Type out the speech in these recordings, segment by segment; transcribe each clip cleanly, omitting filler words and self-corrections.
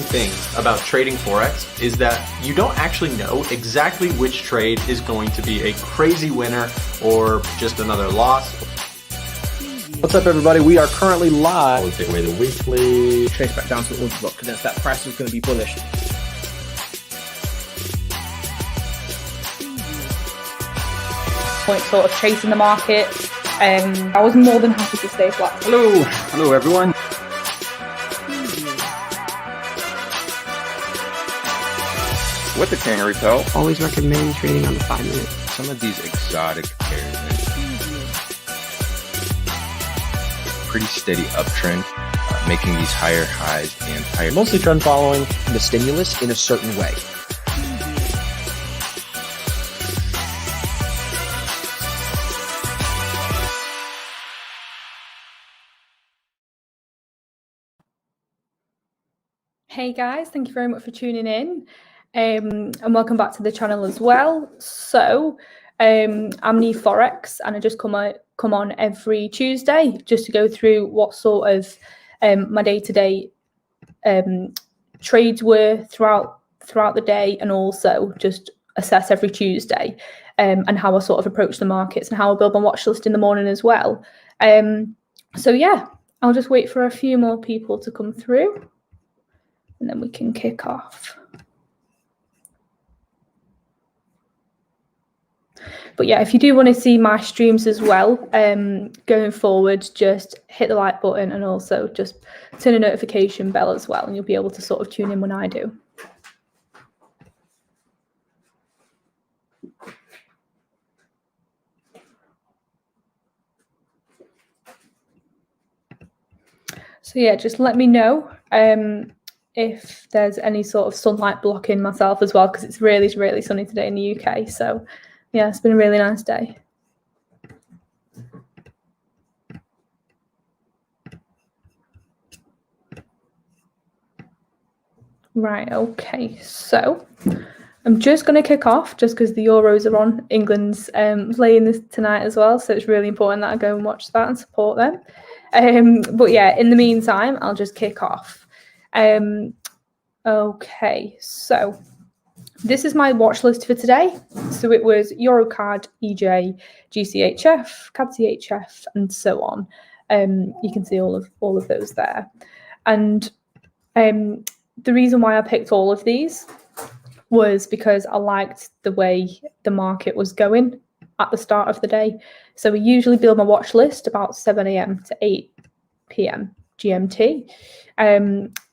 Thing about trading Forex is that you don't actually know exactly which trade is going to be a crazy winner or just another loss. What's up, everybody? We are currently live. We'll take away the weekly. Trace back down to the order block because that price is going to be bullish. Point sort of chasing the market. I was more than happy to stay flat. Hello everyone. With the kangaroo pelt. Always recommend trading on the 5 minute. Some of these exotic pairs, pretty steady uptrend, making these higher highs and higher. Mostly trend following the stimulus in a certain way. Hey guys, thank you very much for tuning in. And welcome back to the channel as well. So I'm Niamh Forex, and I just come on every Tuesday just to go through what sort of my day-to-day trades were throughout the day, and also just assess every Tuesday and how I sort of approach the markets and how I build my watch list in the morning as well. So yeah, I'll just wait for a few more people to come through and then we can kick off. But yeah, if you do want to see my streams as well, going forward, just hit the like button and also just turn a notification bell as well, and you'll be able to sort of tune in when I do. So yeah, just let me know if there's any sort of sunlight blocking myself as well, because it's really, really sunny today in the UK. So yeah, it's been a really nice day. Right, okay, so I'm just going to kick off just because the Euros are on. England's playing this tonight as well, so it's really important that I go and watch that and support them. But yeah, in the meantime, I'll just kick off. Okay, so this is my watch list for today. So it was EuroCAD, EJ, GCHF, CAD CHF, and so on. You can see all of those there. And the reason why I picked all of these was because I liked the way the market was going at the start of the day. So we usually build my watch list about 7 a.m. to 8 p.m. GMT.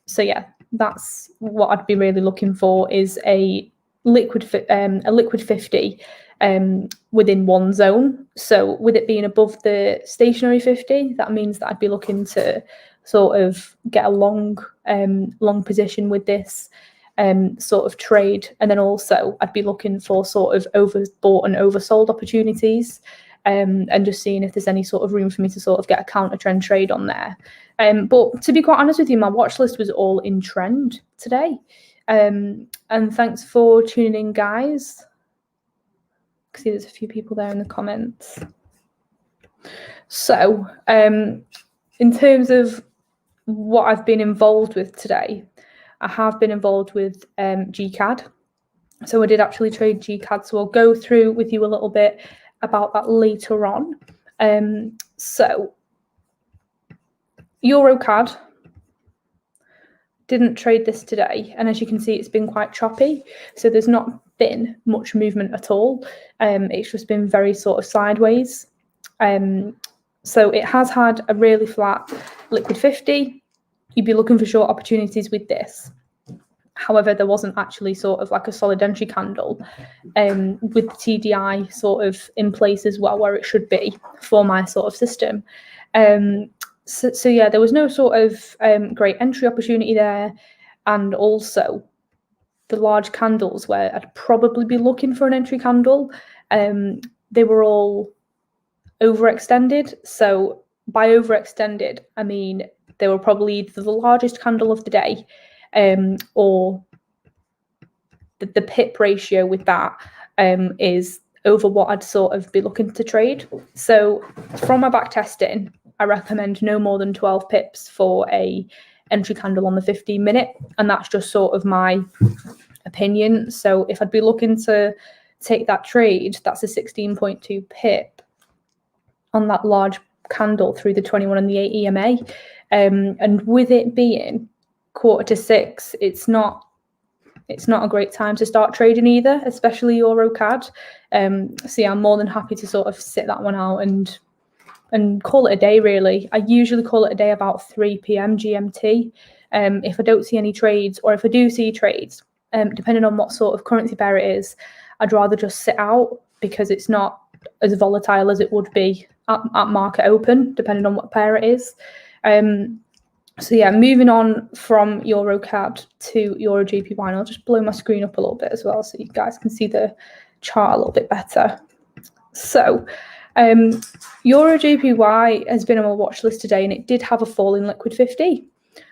So yeah, that's what I'd be really looking for, is a liquid 50 within one zone. So with it being above the stationary 50, that means that I'd be looking to sort of get a long position with this sort of trade. And then also I'd be looking for sort of overbought and oversold opportunities, and just seeing if there's any sort of room for me to sort of get a counter trend trade on there. But to be quite honest with you, my watch list was all in trend today. And thanks for tuning in, guys. I can see there's a few people there in the comments. So in terms of what I've been involved with today, I have been involved with GCAD. So I did actually trade GCAD. So I'll go through with you a little bit about that later on. So EuroCAD, didn't trade this today, and as you can see, it's been quite choppy, so there's not been much movement at all. It's just been very sort of sideways. So it has had a really flat liquid 50. You'd be looking for short opportunities with this. However, there wasn't actually sort of like a solid entry candle with the TDI sort of in place as well, where it should be for my sort of system. So yeah, there was no sort of great entry opportunity there. And also the large candles where I'd probably be looking for an entry candle, they were all overextended. So by overextended, I mean they were probably either the largest candle of the day, or the pip ratio with that is over what I'd sort of be looking to trade. So from my back testing, I recommend no more than 12 pips for a entry candle on the 15-minute, and that's just sort of my opinion. So if I'd be looking to take that trade, that's a 16.2 pip on that large candle through the 21 and the 8 EMA. And with it being 5:45, it's not a great time to start trading either, especially Euro CAD. So yeah, I'm more than happy to sort of sit that one out and call it a day, really. I usually call it a day about 3 p.m. GMT. If I don't see any trades, or if I do see trades, depending on what sort of currency pair it is, I'd rather just sit out because it's not as volatile as it would be at market open, depending on what pair it is. So yeah, moving on from Euro CAD to Euro GPY, and I'll just blow my screen up a little bit as well so you guys can see the chart a little bit better. So Euro GPY has been on my watch list today, and it did have a fall in liquid 50.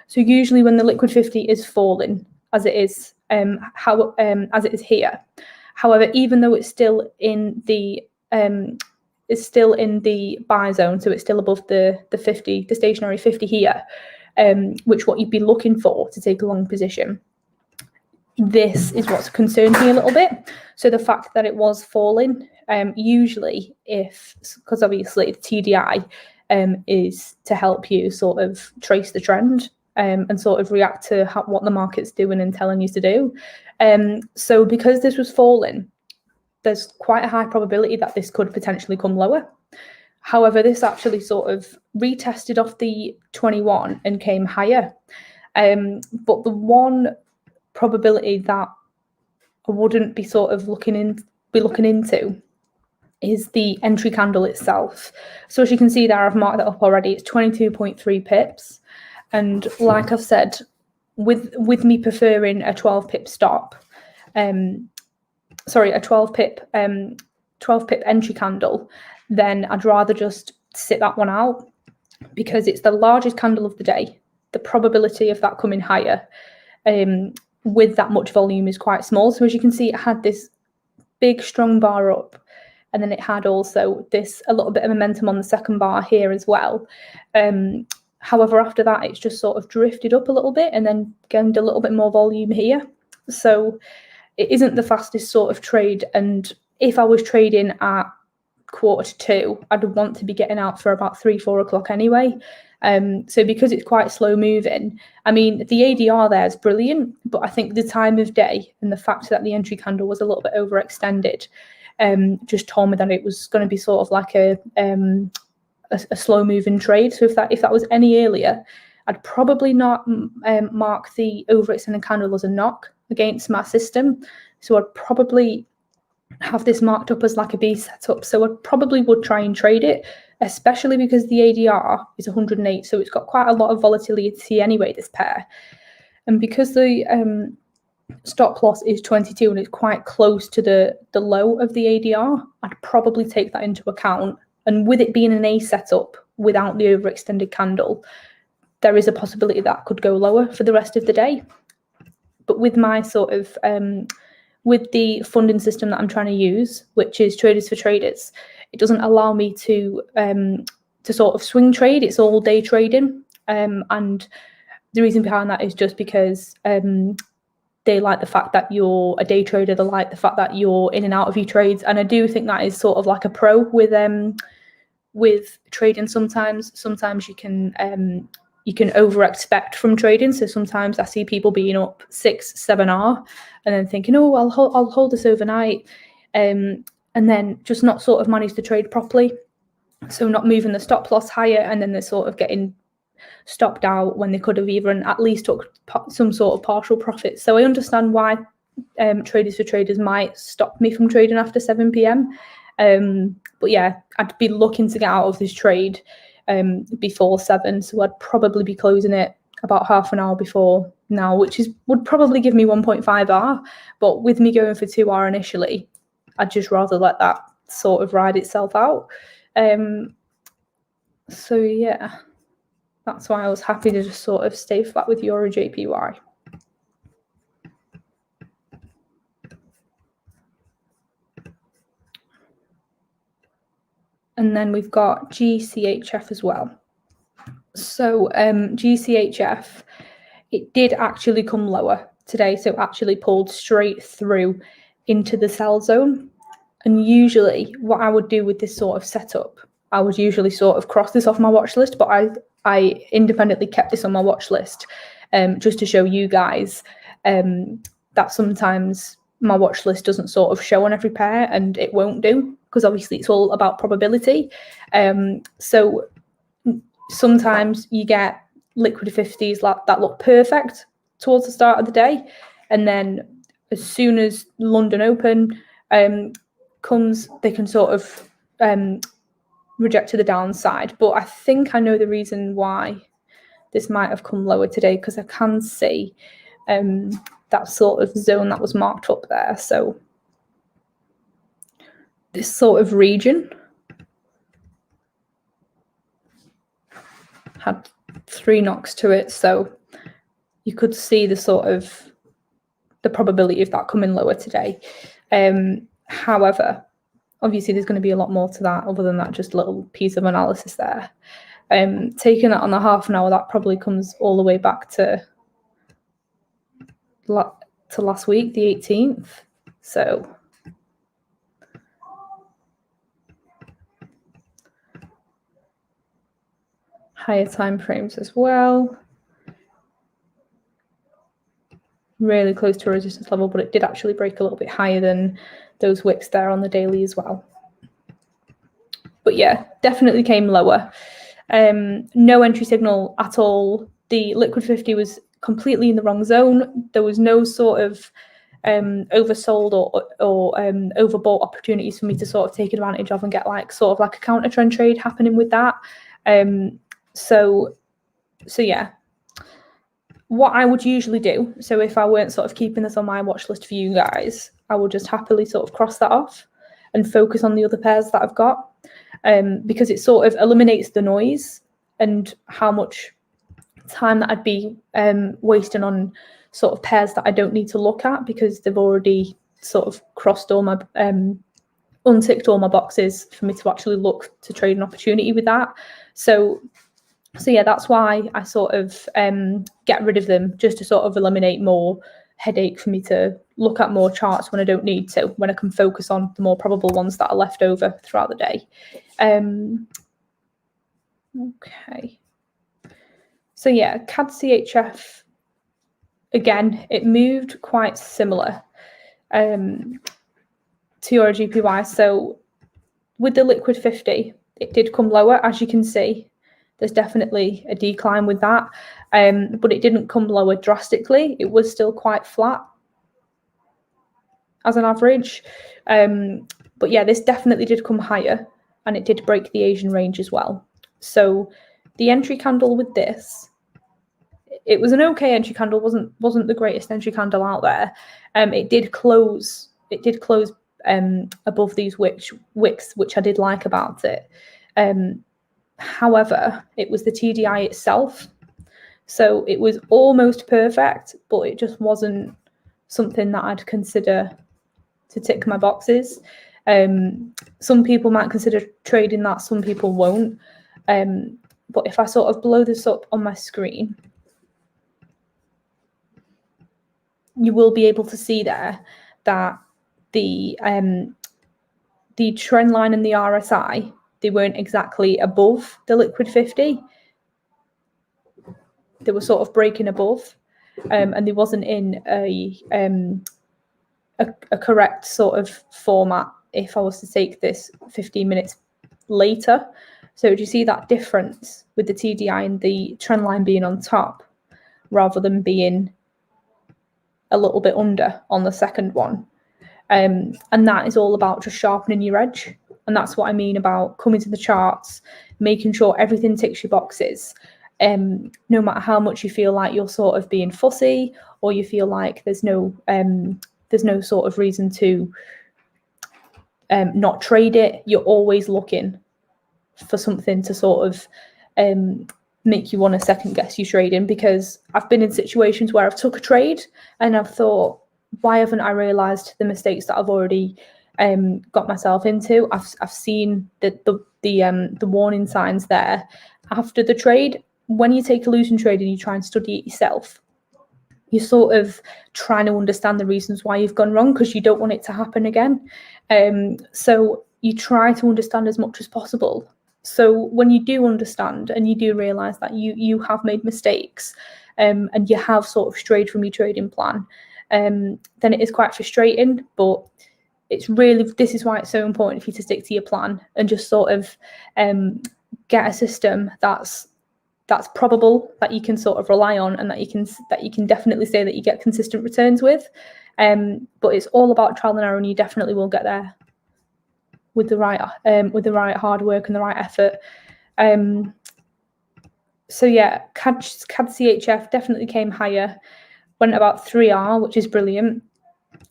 So usually when the liquid 50 is falling, as it is as it is here, however, even though it's still in the buy zone, so it's still above the 50, the stationary 50 here, which what you'd be looking for to take a long position. This is what's concerned me a little bit. So the fact that it was falling, usually because obviously the TDI is to help you sort of trace the trend and sort of react to what the market's doing and telling you to do. So because this was falling, there's quite a high probability that this could potentially come lower. However, this actually sort of retested off the 21 and came higher. But the one probability that I wouldn't be sort of looking into is the entry candle itself. So as you can see there, I've marked that up already. It's 22.3 pips. And like I've said, with me preferring a 12 pip stop, a 12 pip entry candle, then I'd rather just sit that one out because it's the largest candle of the day. The probability of that coming higher with that much volume is quite small. So as you can see, it had this big strong bar up, and then it had also a little bit of momentum on the second bar here as well. However, after that, it's just sort of drifted up a little bit and then gained a little bit more volume here. So it isn't the fastest sort of trade. And if I was trading at 1:45, I'd want to be getting out for about 3-4 o'clock anyway. So because it's quite slow moving, I mean, the ADR there is brilliant, but I think the time of day and the fact that the entry candle was a little bit overextended just told me that it was going to be sort of like a slow moving trade. So if that was any earlier, I'd probably not mark the overextended candle as a knock against my system. So I'd probably have this marked up as like a B setup. So I probably would try and trade it, especially because the ADR is 108. So it's got quite a lot of volatility anyway, this pair. And because the stop loss is 22 and it's quite close to the low of the ADR, I'd probably take that into account. And with it being an A setup without the overextended candle, there is a possibility that could go lower for the rest of the day. But with my sort of with the funding system that I'm trying to use, which is Traders for Traders, it doesn't allow me to sort of swing trade. It's all day trading. And the reason behind that is just because they like the fact that you're a day trader. They like the fact that you're in and out of your trades. And I do think that is sort of like a pro with trading sometimes. Sometimes you can over expect from trading. So sometimes I see people being up 6-7 hours and then thinking, oh, I'll hold this overnight, and then just not sort of manage to trade properly. So not moving the stop loss higher, and then they're sort of getting stopped out when they could have even at least took some sort of partial profit. So I understand why Traders for Traders might stop me from trading after 7 p.m. But yeah, I'd be looking to get out of this trade before 7, so I'd probably be closing it about half an hour before now, which would probably give me 1.5R. But with me going for 2R initially, I'd just rather let that sort of ride itself out. So yeah, that's why I was happy to just sort of stay flat with Euro JPY. And then we've got GCHF as well. So GCHF, it did actually come lower today. So it actually pulled straight through into the sell zone. And usually what I would do with this sort of setup, I would usually sort of cross this off my watch list, but I independently kept this on my watch list just to show you guys that sometimes my watch list doesn't sort of show on every pair, and it won't do, because obviously it's all about probability. So sometimes you get liquid 50s that look perfect towards the start of the day, and then as soon as London Open comes, they can sort of reject to the downside. But I think I know the reason why this might have come lower today, because I can see that sort of zone that was marked up there. So this sort of region had 3 knocks to it, so you could see the sort of the probability of that coming lower today. However, obviously there's going to be a lot more to that other than that just little piece of analysis there. Taking that on the half an hour, that probably comes all the way back to last week, the 18th. So higher time frames as well. Really close to a resistance level, but it did actually break a little bit higher than those wicks there on the daily as well. But yeah, definitely came lower. No entry signal at all. The liquid 50 was completely in the wrong zone. There was no sort of oversold or overbought opportunities for me to sort of take advantage of and get sort of like a counter trend trade happening with that. So yeah, what I would usually do, so if I weren't sort of keeping this on my watch list for you guys, I would just happily sort of cross that off and focus on the other pairs that I've got, because it sort of eliminates the noise and how much time that I'd be wasting on sort of pairs that I don't need to look at, because they've already sort of crossed all my unticked all my boxes for me to actually look to trade an opportunity with that. So yeah, that's why I sort of get rid of them, just to sort of eliminate more headache for me to look at more charts when I don't need to, when I can focus on the more probable ones that are left over throughout the day. Okay. So yeah, CAD CHF, again, it moved quite similar to Euro JPY. So with the liquid 50, it did come lower, as you can see. There's definitely a decline with that, but it didn't come lower drastically. It was still quite flat as an average. But yeah, this definitely did come higher, and it did break the Asian range as well. So the entry candle with this, it was an okay entry candle, wasn't the greatest entry candle out there. It did close above these wicks, which I did like about it. However, it was the TDI itself. So it was almost perfect, but it just wasn't something that I'd consider to tick my boxes. Some people might consider trading that, some people won't. But if I sort of blow this up on my screen, you will be able to see there that the trend line and the RSI, they weren't exactly above the liquid 50. They were sort of breaking above, and they wasn't in a correct sort of format if I was to take this 15 minutes later. So do you see that difference with the TDI and the trend line being on top rather than being a little bit under on the second one? And that is all about just sharpening your edge. And that's what I mean about coming to the charts, making sure everything ticks your boxes, no matter how much you feel like you're sort of being fussy, or you feel like there's no sort of reason to not trade it, you're always looking for something to sort of make you want to second guess your trading. Because I've been in situations where I've took a trade and I've thought, why haven't I realised the mistakes that I've already got myself into? I've seen the warning signs there after the trade. When you take a losing trade and you try and study it yourself, you're sort of trying to understand the reasons why you've gone wrong, because you don't want it to happen again. So you try to understand as much as possible. So when you do understand and you do realise that you have made mistakes and you have sort of strayed from your trading plan, then it is quite frustrating. But this is why it's so important for you to stick to your plan and just sort of get a system that's probable, that you can sort of rely on, and that you can definitely say that you get consistent returns with. But it's all about trial and error, and you definitely will get there with the right hard work and the right effort. So yeah, CAD CHF definitely came higher, went about 3R, which is brilliant,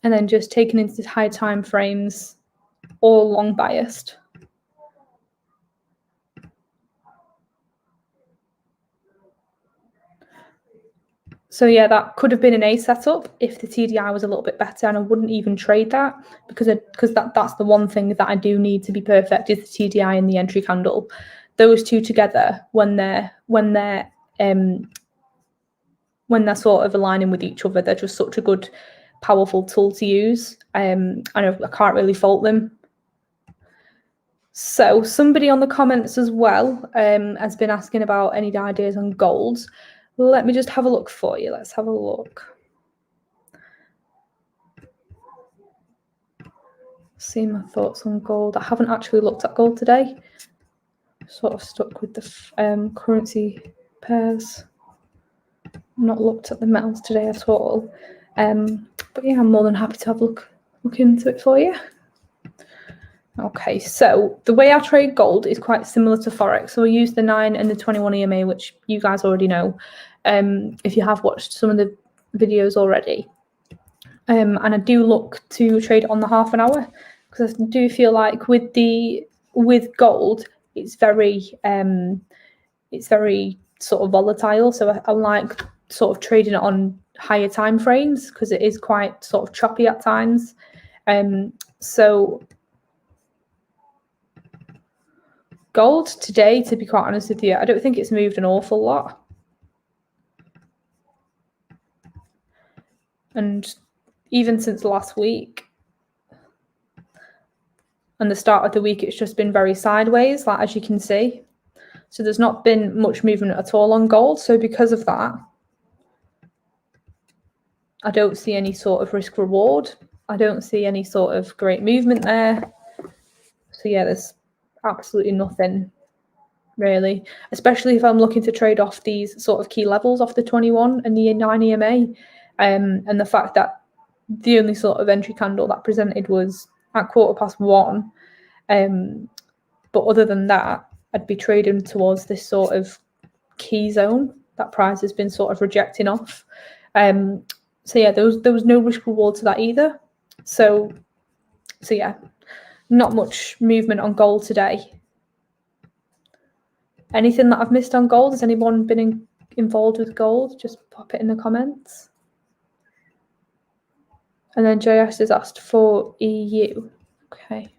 and then just taken into high time frames, all long biased. So yeah, that could have been an A setup if the TDI was a little bit better, and I wouldn't even trade that because that's the one thing that I do need to be perfect, is the TDI and the entry candle. Those two together, when they're sort of aligning with each other, they're just such a good, powerful tool to use. I can't really fault them. So somebody on the comments as well has been asking about any ideas on gold. Let me just have a look for you. Let's have a look. See my thoughts on gold. I haven't actually looked at gold today. Sort of stuck with the currency pairs. Not looked at the metals today at all. But yeah, I'm more than happy to have a look into it for you. Okay, so the way I trade gold is quite similar to Forex. So I use the 9 and the 21 EMA, which you guys already know, if you have watched some of the videos already. And I do look to trade on the half an hour, because I do feel like with gold, it's very sort of volatile. So I like sort of trading it on higher time frames, because it is quite sort of choppy at times. So gold today, to be quite honest with you, I don't think it's moved an awful lot. And even since last week and the start of the week, it's just been very sideways, like as you can see. So there's not been much movement at all on gold. So because of that, I don't see any sort of risk reward. I don't see any sort of great movement there. So yeah, there's absolutely nothing really, especially if I'm looking to trade off these sort of key levels off the 21 and the 9 EMA, and the fact that the only sort of entry candle that presented was at 1:15. But other than that, I'd be trading towards this sort of key zone that price has been sort of rejecting off. So yeah, there was no risk reward to that either. So yeah, not much movement on gold today. Anything that I've missed on gold? Has anyone been involved with gold? Just pop it in the comments. And then JS has asked for EU. Okay.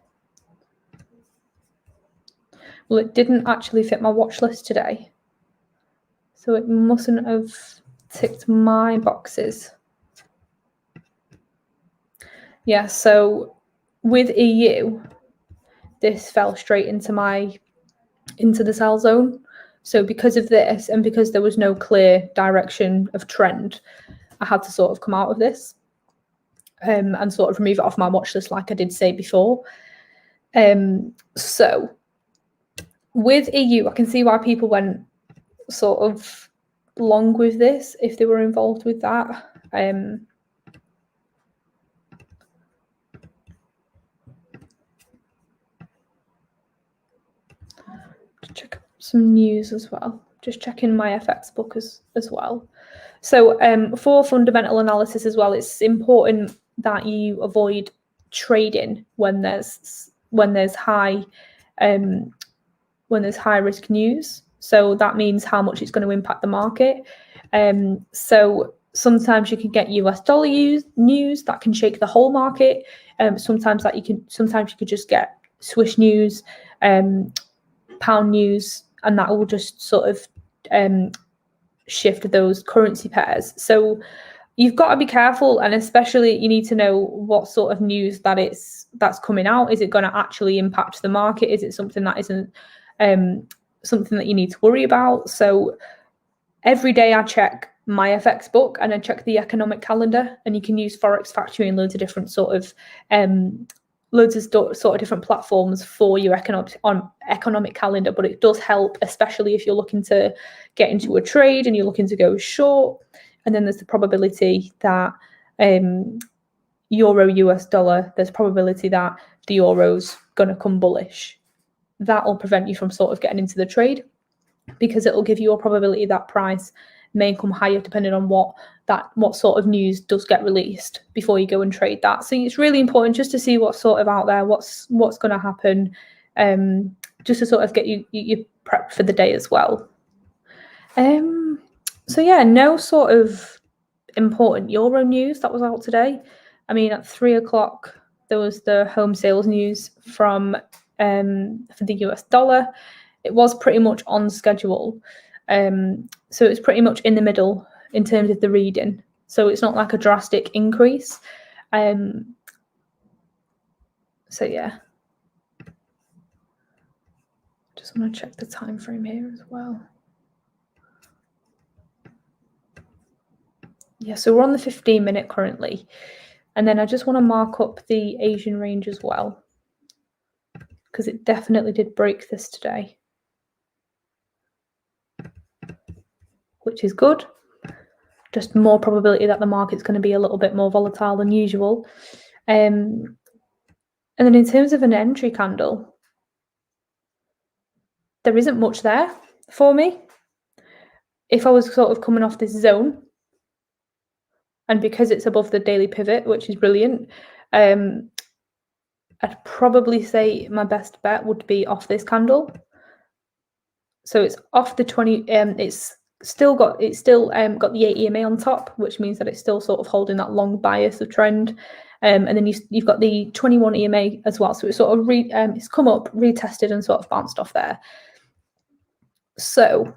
Well, it didn't actually fit my watch list today, so it mustn't have ticked my boxes. Yeah, so with EU, this fell straight into the sell zone. So because of this, and because there was no clear direction of trend, I had to sort of come out of this and sort of remove it off my watch list, like I did say before. So with EU, I can see why people went sort of long with this if they were involved with that. To check some news as well, just checking my FX book as well. So for fundamental analysis as well, it's important that you avoid trading when there's high risk news. So that means how much it's going to impact the market. So sometimes you can get US dollar news that can shake the whole market. Sometimes you could just get Swiss news, pound news, and that will just sort of shift those currency pairs. So you've got to be careful, and especially you need to know what sort of news that's coming out. Is it going to actually impact the market? Is it something that isn't something that you need to worry about? So every day I check my FX book and I check the economic calendar, and you can use Forex Factory and loads of different sort of different platforms for your economic calendar. But it does help, especially if you're looking to get into a trade and you're looking to go short. And then there's the probability that euro US dollar, there's probability that the euro's going to come bullish. That will prevent you from sort of getting into the trade, because it will give you a probability that price may come higher depending on what sort of news does get released before you go and trade that. So it's really important just to see what's sort of out there, what's going to happen, just to sort of get you prepped for the day as well. So yeah, no sort of important euro news that was out today. I mean, at 3 o'clock there was the home sales news for the US dollar. It was pretty much on schedule. So it's pretty much in the middle in terms of the reading. So it's not like a drastic increase. So yeah. Just want to check the time frame here as well. Yeah, so we're on the 15-minute currently. And then I just want to mark up the Asian range as well, because it definitely did break this today, which is good. Just more probability that the market's going to be a little bit more volatile than usual. And then in terms of an entry candle, there isn't much there for me. If I was sort of coming off this zone, and because it's above the daily pivot, which is brilliant, I'd probably say my best bet would be off this candle. So it's off the 20. It's still got the 8 EMA on top, which means that it's still sort of holding that long bias of trend. And then you've got the 21 EMA as well. So it's sort of it's come up, retested, and sort of bounced off there. So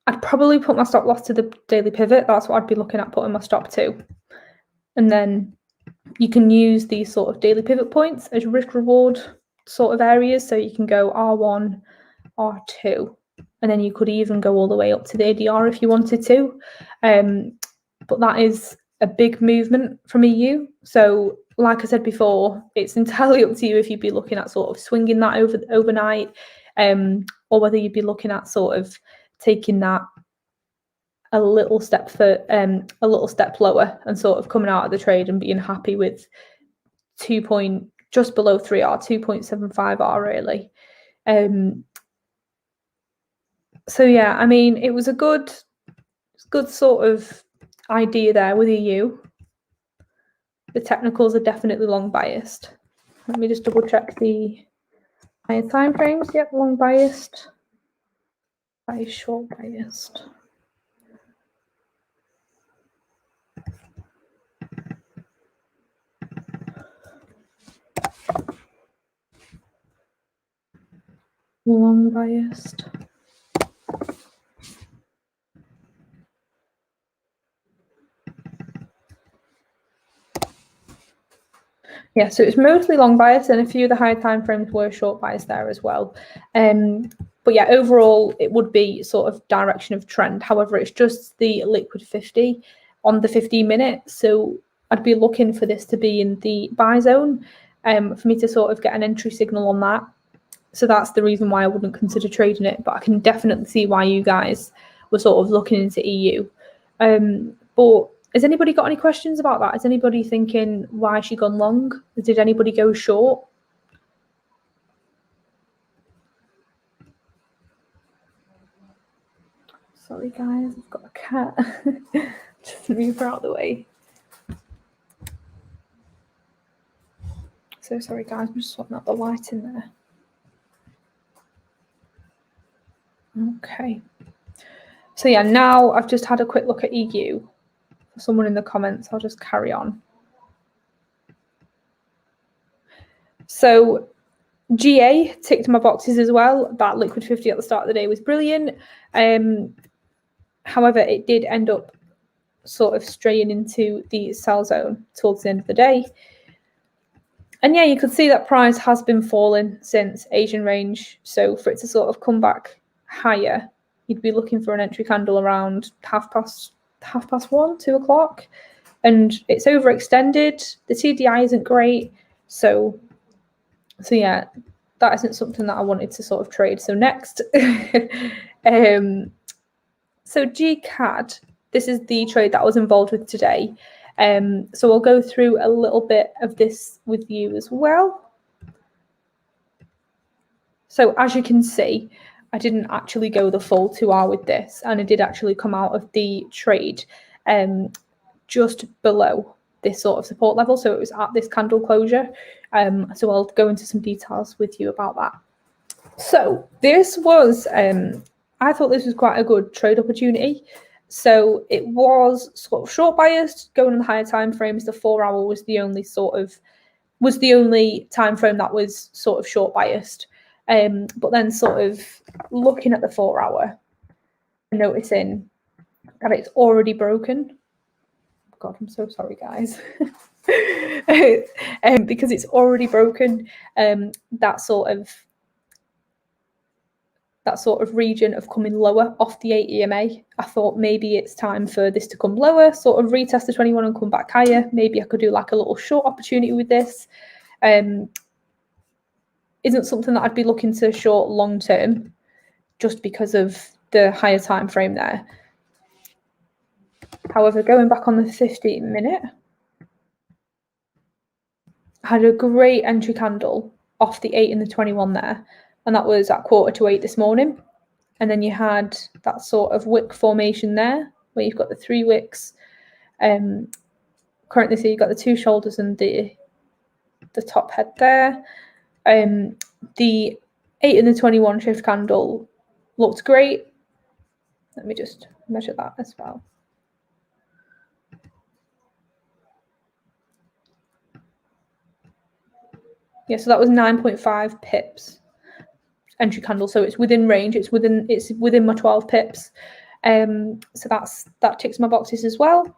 I'd probably put my stop loss to the daily pivot. That's what I'd be looking at putting my stop to. And then you can use these sort of daily pivot points as risk reward sort of areas. So you can go R1, R2, and then you could even go all the way up to the ADR if you wanted to. But that is a big movement from EU. So like I said before, it's entirely up to you if you'd be looking at sort of swinging that overnight, or whether you'd be looking at sort of taking that a little step lower and sort of coming out of the trade and being happy with just below 3R, 2.75R really. So yeah, I mean, it was a good sort of idea there with EU. The technicals are definitely long biased. Let me just double check the higher time frames. Yep, long biased. By short biased. Long biased. Yeah, so it's mostly long bias, and a few of the high time frames were short bias there as well. But yeah, overall, it would be sort of direction of trend. However, it's just the liquid 50 on the 15-minute. So I'd be looking for this to be in the buy zone for me to sort of get an entry signal on that. So that's the reason why I wouldn't consider trading it. But I can definitely see why you guys were sort of looking into EU. But has anybody got any questions about that? Is anybody thinking, why has she gone long? Did anybody go short? Sorry guys, I've got a cat. Just move her out of the way. So sorry guys, I'm just swapping out the light in there. Okay. So yeah, now I've just had a quick look at EU. For someone in the comments, I'll just carry on. So GA ticked my boxes as well. That liquid 50 at the start of the day was brilliant. However, it did end up sort of straying into the sell zone towards the end of the day. And yeah, you could see that price has been falling since Asian range. So for it to sort of come back higher, you'd be looking for an entry candle around half past 1, 2 o'clock. And it's overextended. The TDI isn't great. So yeah, that isn't something that I wanted to sort of trade. So next, so GCAD, this is the trade that I was involved with today. So I'll go through a little bit of this with you as well. So as you can see, I didn't actually go the full 2 hour with this, and I did actually come out of the trade just below this sort of support level. So it was at this candle closure. So I'll go into some details with you about that. So this was, I thought this was quite a good trade opportunity. So it was sort of short biased, going in the higher time frames. The 4 hour was the only time frame that was sort of short biased. But then sort of looking at the 4 hour, noticing that it's already broken. God, I'm so sorry, guys. Because it's already broken, that sort of region of coming lower off the 8 EMA. I thought maybe it's time for this to come lower, sort of retest the 21 and come back higher. Maybe I could do like a little short opportunity with this. Isn't something that I'd be looking to short long term, just because of the higher time frame there. However, going back on the 15-minute, I had a great entry candle off the 8 and the 21 there, and that was at 7:45 this morning. And then you had that sort of wick formation there, where you've got the 3 wicks. Currently, so you've got the 2 shoulders and the top head there. The 8 and the 21 shift candle looked great. Let me just measure that as well. Yeah, so that was 9.5 pips entry candle. So it's within range. It's within my 12 pips. So that ticks my boxes as well.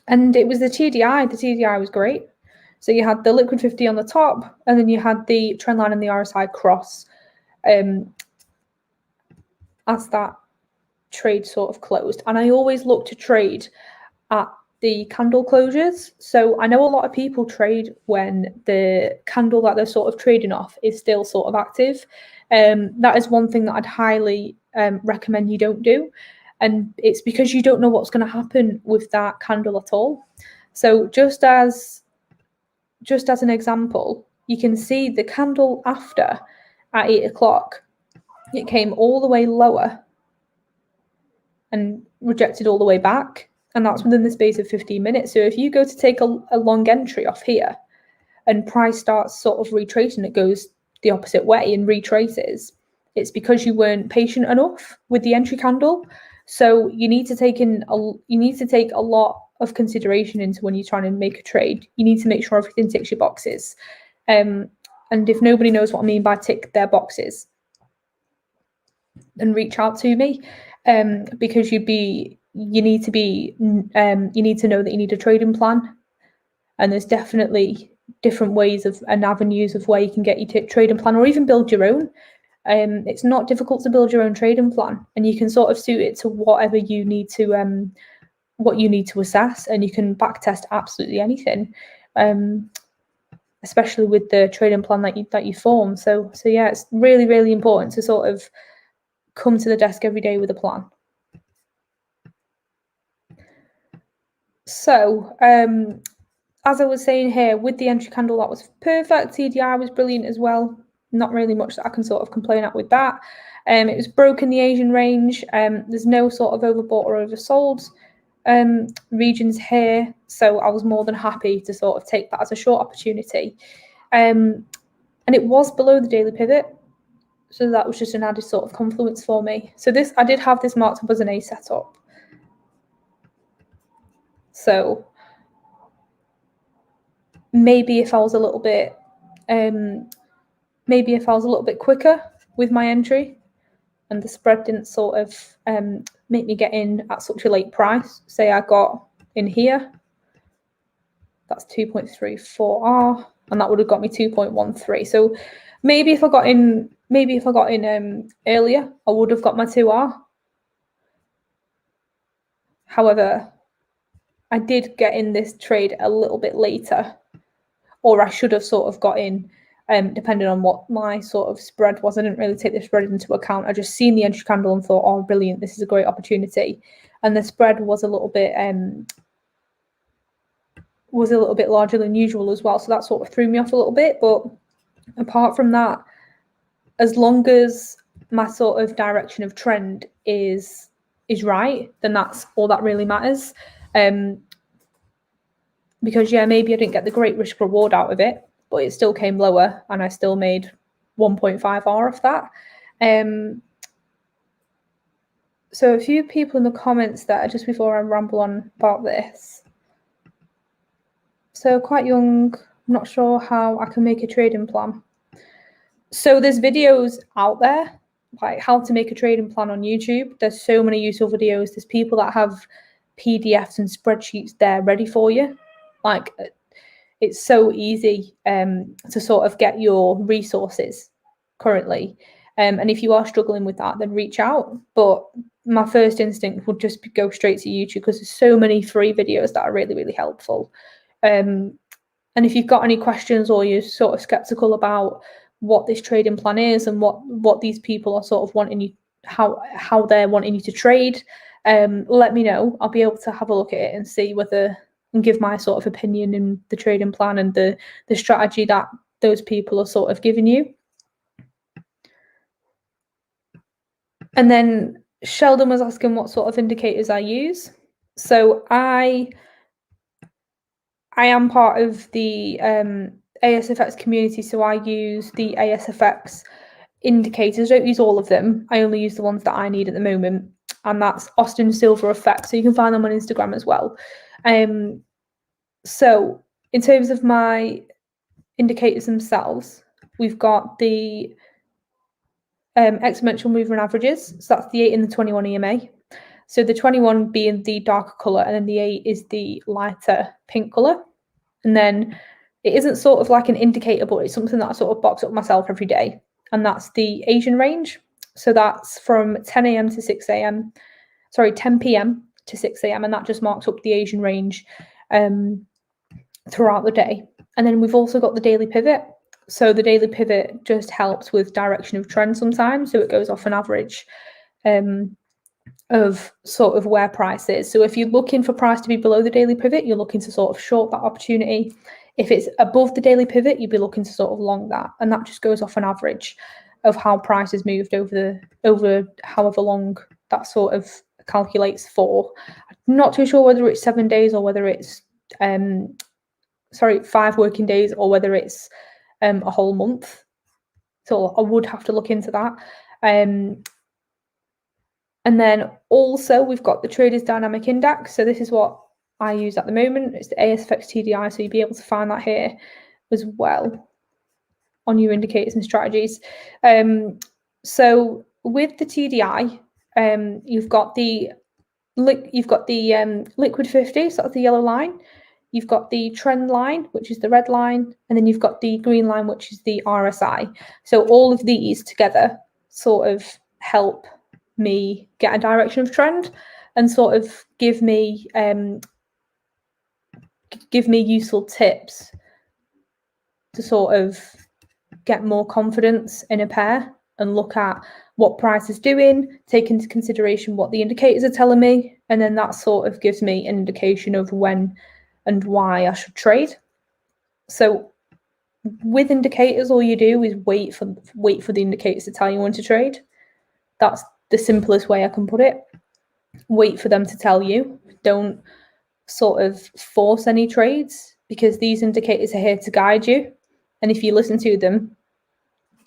And it was the TDI. The TDI was great. So you had the liquid 50 on the top, and then you had the trend line and the RSI cross as that trade sort of closed. And I always look to trade at the candle closures. So I know a lot of people trade when the candle that they're sort of trading off is still sort of active. That is one thing that I'd highly recommend you don't do. And it's because you don't know what's going to happen with that candle at all. So just as an example, you can see the candle after at 8 o'clock, it came all the way lower and rejected all the way back. And that's within the space of 15 minutes. So if you go to take a long entry off here and price starts sort of retracing, it goes the opposite way and retraces, it's because you weren't patient enough with the entry candle. So you need to take a lot of consideration into when you're trying to make a trade. You need to make sure everything ticks your boxes. And if nobody knows what I mean by tick their boxes, then reach out to me, because you need to know that you need a trading plan. And there's definitely different ways and avenues of where you can get your trading plan, or even build your own. It's not difficult to build your own trading plan, and you can sort of suit it to whatever you need to what you need to assess, and you can back test absolutely anything, especially with the trading plan that you form. So yeah, it's really, really important to sort of come to the desk every day with a plan. So as I was saying here, with the entry candle, that was perfect. TDI was brilliant as well. not really much that I can sort of complain at with that. It was broken the Asian range. There's no sort of overbought or oversold regions here, so I was more than happy to sort of take that as a short opportunity. And it was below the daily pivot, so that was just an added sort of confluence for me. So this, I did have this marked up as an A setup. So maybe if I was a little bit, quicker with my entry, and the spread didn't sort of make me get in at such a late price. Say I got in here, that's 2.34R, and that would have got me 2.13. So maybe if I got in, earlier, I would have got my 2R. However, I did get in this trade a little bit later, or I should have sort of got in, depending on what my sort of spread was. I didn't really take the spread into account. I just seen the entry candle and thought, oh, brilliant, this is a great opportunity. And the spread was a little bit larger than usual as well. So that sort of threw me off a little bit. But apart from that, as long as my sort of direction of trend is right, then that's all that really matters. Because yeah, maybe I didn't get the great risk reward out of it, but it still came lower and I still made 1.5R off that. So a few people in the comments there, just before I ramble on about this. So quite young, I'm not sure how I can make a trading plan. So there's videos out there, like how to make a trading plan on YouTube. There's so many useful videos. There's people that have PDFs and spreadsheets there ready for you. Like, it's so easy to sort of get your resources currently. And if you are struggling with that, then reach out. But my first instinct would just go straight to YouTube, because there's so many free videos that are really, really helpful. And if you've got any questions, or you're sort of skeptical about what this trading plan is and what these people are sort of wanting you, how they're wanting you to trade, let me know. I'll be able to have a look at it and see whether, and give my sort of opinion in the trading plan and the strategy that those people are sort of giving you. And then Sheldon was asking what sort of indicators I use. So I am part of the ASFX community, so I use the ASFX indicators. I don't use all of them. I only use the ones that I need at the moment, and that's Austin Silver Effect. So you can find them on Instagram as well. So in terms of my indicators themselves, we've got the exponential moving averages. So that's the 8 and the 21 EMA. So the 21 being the darker colour, and then the 8 is the lighter pink colour. And then it isn't sort of like an indicator, but it's something that I sort of box up myself every day. And that's the Asian range. So that's from 10 a.m. to 6 a.m. Sorry, 10 p.m. to 6 a.m. And that just marks up the Asian range throughout the day. And then we've also got the daily pivot. So the daily pivot just helps with direction of trend sometimes. So it goes off an average of sort of where price is. So if you're looking for price to be below the daily pivot, you're looking to sort of short that opportunity. If it's above the daily pivot, you'd be looking to sort of long that. And that just goes off an average of how price has moved over however long that sort of calculates for. I'm not too sure whether it's 7 days or whether it's 5 working days, or whether it's a whole month. So I would have to look into that. And then also we've got the Traders Dynamic Index. So this is what I use at the moment. It's the ASFX TDI. So you'll be able to find that here as well on your indicators and strategies. So with the TDI, you've got the liquid 50, so that's the yellow line. You've got the trend line, which is the red line, and then you've got the green line, which is the RSI. So all of these together sort of help me get a direction of trend and sort of give me useful tips to sort of get more confidence in a pair and look at what price is doing, take into consideration what the indicators are telling me, and then that sort of gives me an indication of when and why I should trade. So with indicators, all you do is wait for the indicators to tell you when to trade. That's the simplest way I can put it. Wait for them to tell you. Don't sort of force any trades, because these indicators are here to guide you. And if you listen to them,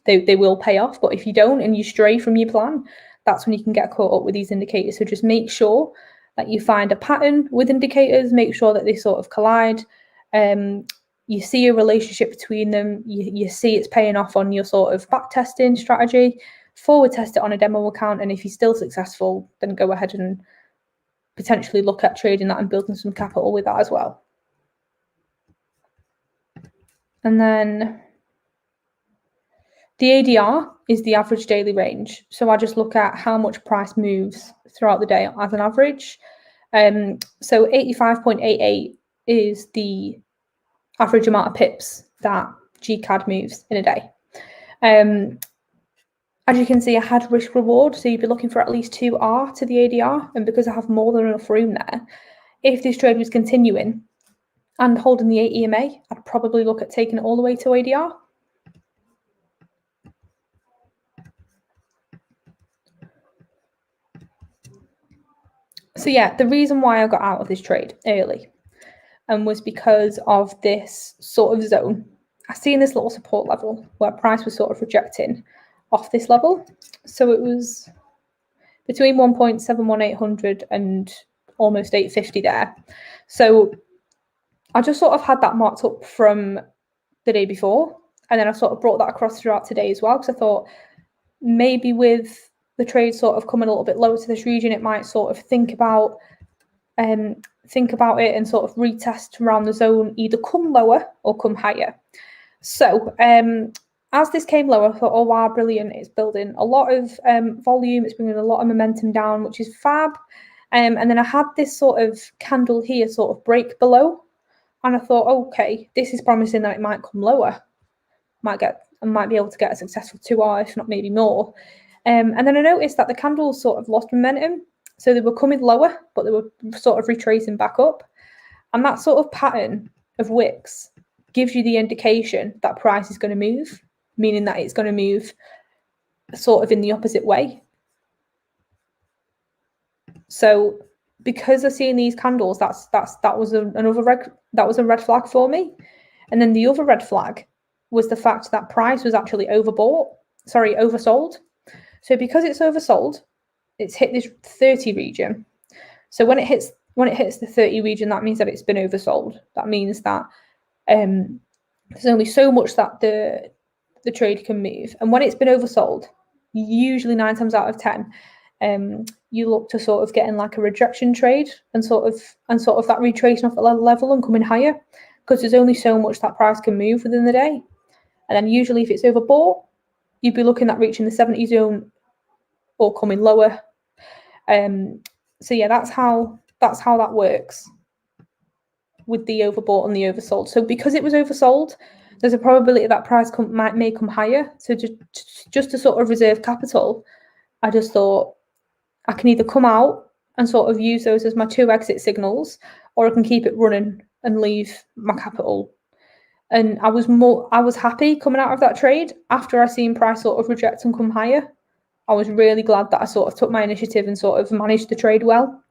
they will pay off. But if you don't and you stray from your plan, that's when you can get caught up with these indicators. So just make sure that you find a pattern with indicators, make sure that they sort of collide. You see a relationship between them, you see it's paying off on your sort of back testing strategy, forward test it on a demo account, and if you're still successful, then go ahead and potentially look at trading that and building some capital with that as well. And then the ADR is the average daily range. So I just look at how much price moves throughout the day as an average. So 85.88 is the average amount of pips that GCAD moves in a day. As you can see, I had risk reward, so you'd be looking for at least 2R to the ADR, and because I have more than enough room there, if this trade was continuing and holding the 8 EMA, I'd probably look at taking it all the way to ADR. So yeah, the reason why I got out of this trade early was because of this sort of zone. I seen this little support level where price was sort of rejecting off this level. So it was between 1.71800 and almost 850 there. So I just sort of had that marked up from the day before. And then I sort of brought that across throughout today as well, because I thought maybe with the trade sort of coming a little bit lower to this region, it might sort of think about it and sort of retest around the zone, either come lower or come higher. So as this came lower, I thought, oh wow, brilliant, it's building a lot of volume, it's bringing a lot of momentum down, which is fab. And then I had this sort of candle here sort of break below, and I thought, okay, this is promising that it might come lower. I might be able to get a successful 2R, if not maybe more. And then I noticed that the candles sort of lost momentum. So they were coming lower, but they were sort of retracing back up. And that sort of pattern of wicks gives you the indication that price is going to move, meaning that it's going to move sort of in the opposite way. So because of seeing these candles, that was a red flag for me. And then the other red flag was the fact that price was actually oversold. So because it's oversold, it's hit this 30 region. So when it hits the 30 region, that means that it's been oversold. That means that there's only so much that the trade can move. And when it's been oversold, usually 9 times out of 10, you look to sort of get in like a rejection trade and sort of that retracing off the level and coming higher, because there's only so much that price can move within the day. And then usually if it's overbought, you'd be looking at reaching the 70 zone or coming lower. So yeah, that's how that works with the overbought and the oversold. So because it was oversold, there's a probability that price may come higher. So just to sort of reserve capital, I just thought I can either come out and sort of use those as my 2 exit signals, or I can keep it running and leave my capital. And I was happy coming out of that trade after I seen price sort of reject and come higher. I was really glad that I sort of took my initiative and sort of managed the trade well.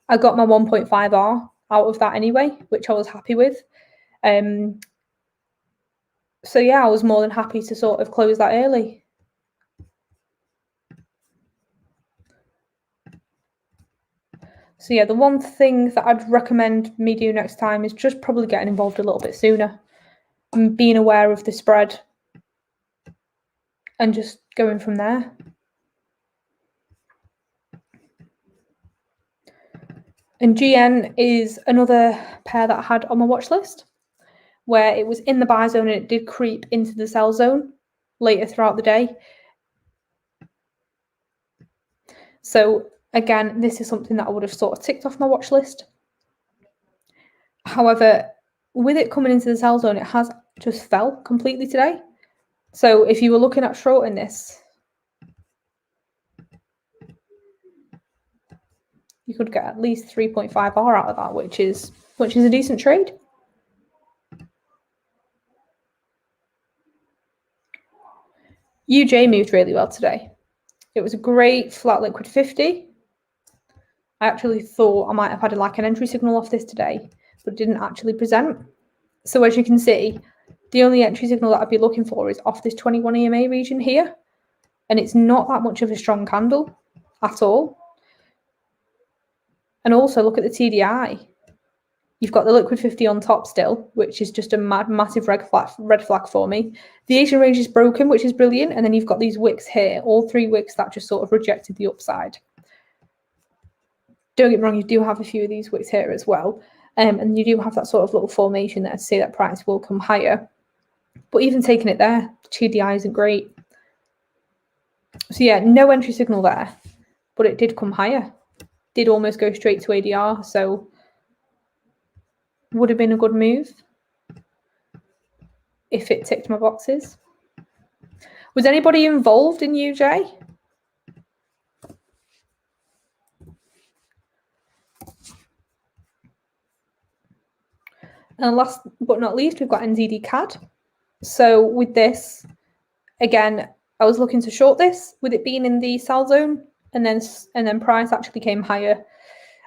I got my 1.5R out of that anyway, which I was happy with. So yeah, I was more than happy to sort of close that early. So yeah, the one thing that I'd recommend me do next time is just probably getting involved a little bit sooner and being aware of the spread and just going from there. And GN is another pair that I had on my watch list, where it was in the buy zone and it did creep into the sell zone later throughout the day. So again, this is something that I would have sort of ticked off my watch list. However, with it coming into the sell zone, it has just fell completely today. So if you were looking at shorting this, you could get at least 3.5R out of that, which is a decent trade. UJ moved really well today. It was a great flat liquid 50. I actually thought I might have had like an entry signal off this today, but it didn't actually present. So as you can see, the only entry signal that I'd be looking for is off this 21 EMA region here. And it's not that much of a strong candle at all. And also look at the TDI. You've got the liquid 50 on top still, which is just a massive red flag for me. The Asian range is broken, which is brilliant. And then you've got these wicks here, all 3 wicks that just sort of rejected the upside. Don't get me wrong, you do have a few of these wicks here as well. And you do have that sort of little formation there to say that price will come higher. But even taking it there, TDI isn't great. So yeah, no entry signal there, but it did come higher. Did almost go straight to ADR, so would have been a good move if it ticked my boxes. Was anybody involved in UJ? And last but not least, we've got NZD CAD. So with this, again, I was looking to short this with it being in the sell zone, and then price actually came higher.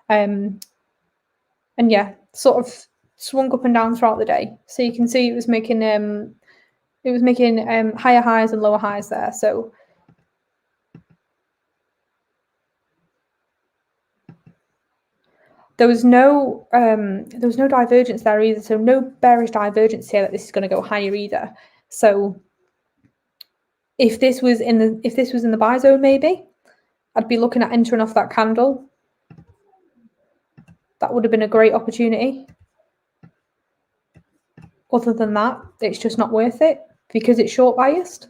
And yeah, sort of swung up and down throughout the day. So you can see it was making higher highs and lower highs there. So there was no divergence there either. So no bearish divergence here that this is going to go higher either. So if this was in the buy zone, maybe I'd be looking at entering off that candle. That would have been a great opportunity. Other than that, it's just not worth it because it's short biased.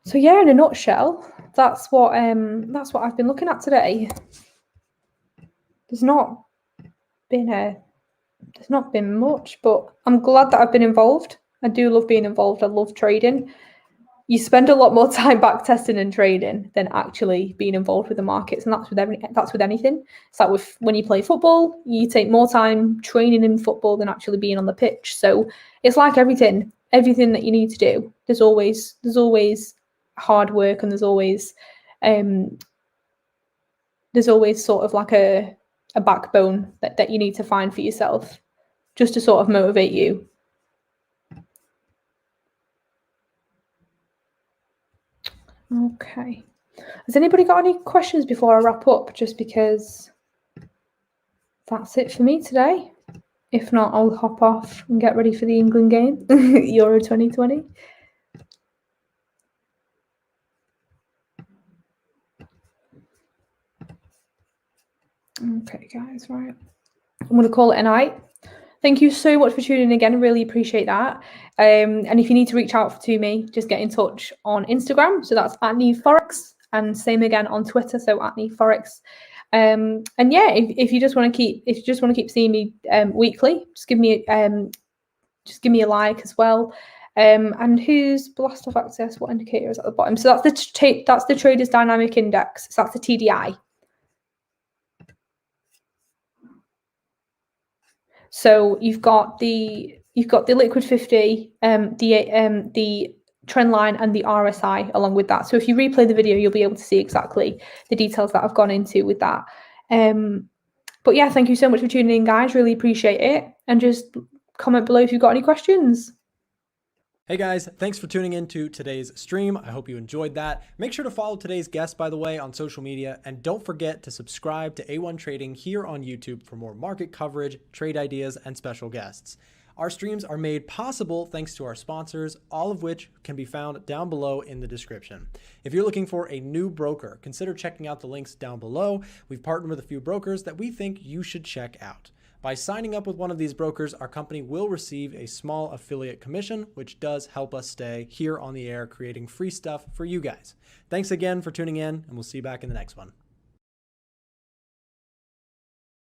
So yeah, in a nutshell, that's what I've been looking at today. There's not been much, but I'm glad that I've been involved. I do love being involved. I love trading. You spend a lot more time back testing and trading than actually being involved with the markets, and that's with anything. It's like when you play football, you take more time training in football than actually being on the pitch. So it's like everything that you need to do. There's always hard work, and there's always sort of like a backbone that you need to find for yourself, just to sort of motivate you. Okay. Has anybody got any questions before I wrap up? Just because that's it for me today. If not, I'll hop off and get ready for the England game, Euro 2020. Okay, guys, right. I'm going to call it a night. Thank you so much for tuning in again. I really appreciate that. And if you need to reach out to me, just get in touch on Instagram. So that's at Niamh Forex, and same again on Twitter. So at Niamh Forex. And yeah, if you just want to keep seeing me weekly, just give me a like as well. And who's blast off access? What indicator is at the bottom? So that's the Traders Dynamic Index. So that's the TDI. So you've got the liquid 50, the trend line, and the RSI along with that. So if you replay the video, you'll be able to see exactly the details that I've gone into with that. But yeah, thank you so much for tuning in, guys. Really appreciate it. And just comment below if you've got any questions. Hey guys, thanks for tuning in to today's stream. I hope you enjoyed that. Make sure to follow today's guest, by the way, on social media, and don't forget to subscribe to A1 Trading here on YouTube for more market coverage, trade ideas, and special guests. Our streams are made possible thanks to our sponsors, all of which can be found down below in the description. If you're looking for a new broker, consider checking out the links down below. We've partnered with a few brokers that we think you should check out. By signing up with one of these brokers, our company will receive a small affiliate commission, which does help us stay here on the air creating free stuff for you guys. Thanks again for tuning in, and we'll see you back in the next one.